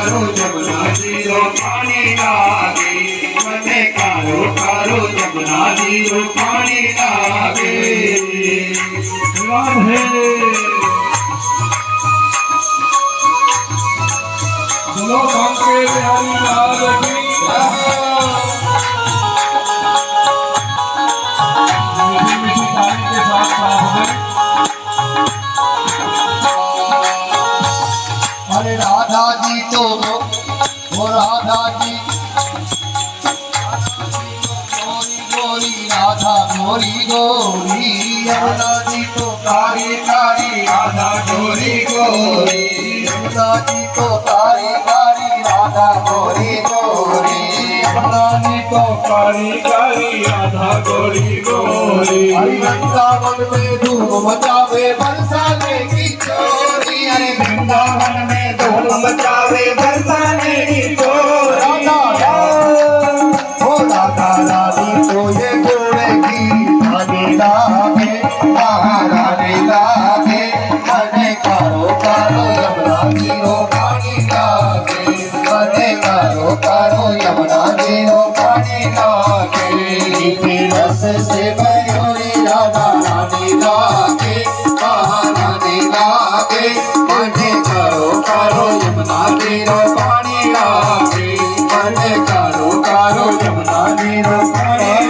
कारो जमुना जीरो पानी लागे मने कारो कारो जमुना जीरो पानी लागे राधे बोलो कांके बिहारी लाल की अरे राधा जी तो वो राधा जी गोरी गोरी राधा गोरी गोरी राधा जी तो कारी कारी राधा गोरी गोरी राधा जी तो कारी कारी राधा गोरी गोरी राधा जी तो कारी कारी राधा गोरी गोरी हरि वृंदावन में धूम मचावे बरसाने की चोरी अरे वृंदावन में धूम मचावे बरसाने की चोरी राधा ओ राधा रानी तो ये गोरे की रानी लागे रानी लागे मने कारो कारो यमुना जीरो पानी लागे मने कारो कारो यमुना जीरो पानी लागे मीठे रस से भरी राधा रानी लागे रानी लागे मने कारो कारो यमुना जीरो पानी लागे मने कारो कारो यमुना जीरो